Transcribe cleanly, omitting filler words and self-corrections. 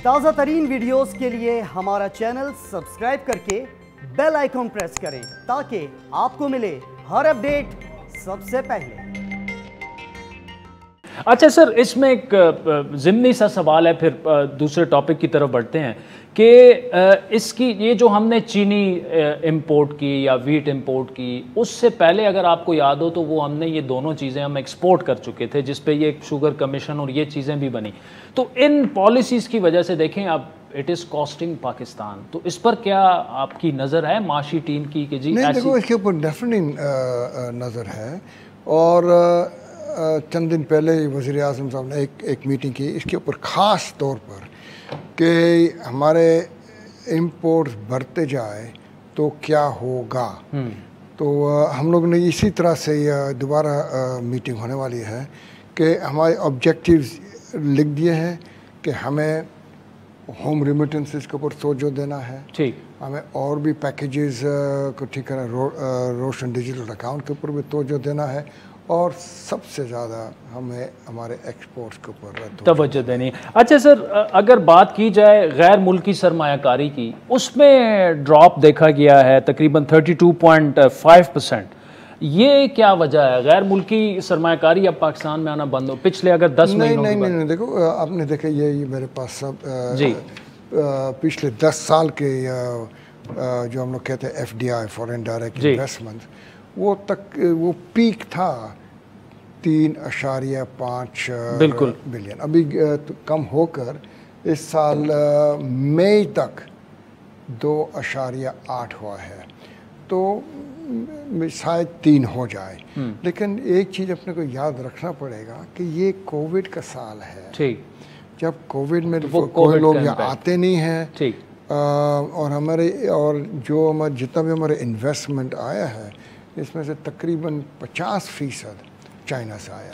تازہ ترین ویڈیوز کے لیے ہمارا چینل سبسکرائب کر کے بیل آئیکن پریس کریں تاکہ آپ کو ملے ہر اپڈیٹ سب سے پہلے۔ اچھا سر، اس میں ایک ضمنی سا سوال ہے، پھر دوسرے ٹاپک کی طرف بڑھتے ہیں کہ اس کی یہ جو ہم نے چینی امپورٹ کی یا ویٹ امپورٹ کی، اس سے پہلے اگر آپ کو یاد ہو تو وہ ہم نے یہ دونوں چیزیں ہم ایکسپورٹ کر چکے تھے، جس پہ یہ شوگر کمیشن اور یہ چیزیں بھی بنی۔ تو ان پالیسیز کی وجہ سے دیکھیں اب اٹ از کاسٹنگ پاکستان، تو اس پر کیا آپ کی نظر ہے معاشی ٹیم کی کہ جی نہیں؟ دیکھو، اس کے اوپر ڈیفینیٹلی نظر ہے، اور چند دن پہلے وزیر اعظم صاحب نے ایک میٹنگ کی اس کے اوپر خاص طور پر کہ ہمارے امپورٹس بڑھتے جائے تو کیا ہوگا۔ تو ہم لوگ نے اسی طرح سے دوبارہ میٹنگ ہونے والی ہے کہ ہمارے آبجیکٹیوز لکھ دیے ہیں کہ ہمیں ہوم ریمیٹنسز کے اوپر توجہ دینا ہے، ہمیں اور بھی پیکیجز کو ٹھیک کرنا، روشن ڈیجیٹل اکاؤنٹ کے اوپر بھی توجہ دینا ہے، اور سب سے زیادہ ہمیں ہمارے ایکسپورٹس کے اوپر توجہ دینی ہے۔ اچھا سر، اگر بات کی جائے غیر ملکی سرمایہ کاری کی، اس میں ڈراپ دیکھا گیا ہے تقریباً 32.5%۔ یہ کیا وجہ ہے؟ غیر ملکی سرمایہ کاری اب پاکستان میں آنا بند ہو پچھلے اگر 10 مہینوں کی بات؟ نہیں، دیکھو آپ نے دیکھا یہ میرے پاس سب پچھلے 10 سال کے جو ہم لوگ کہتے ہیں FDI فورن ڈائریکٹ انویسٹمنٹ، وہ پیک تھا 3.5 بلین، ابھی کم ہو کر اس سال مئی تک 2.8 ہوا ہے، تو شاید 3 ہو جائے۔ لیکن ایک چیز اپنے کو یاد رکھنا پڑے گا کہ یہ کووڈ کا سال ہے، جب کووڈ میں کوئی لوگ یہاں آتے نہیں ہیں، اور جو جتنا بھی ہمارے انویسٹمنٹ آیا ہے اس میں سے تقریباً 50% چائنا سے آیا۔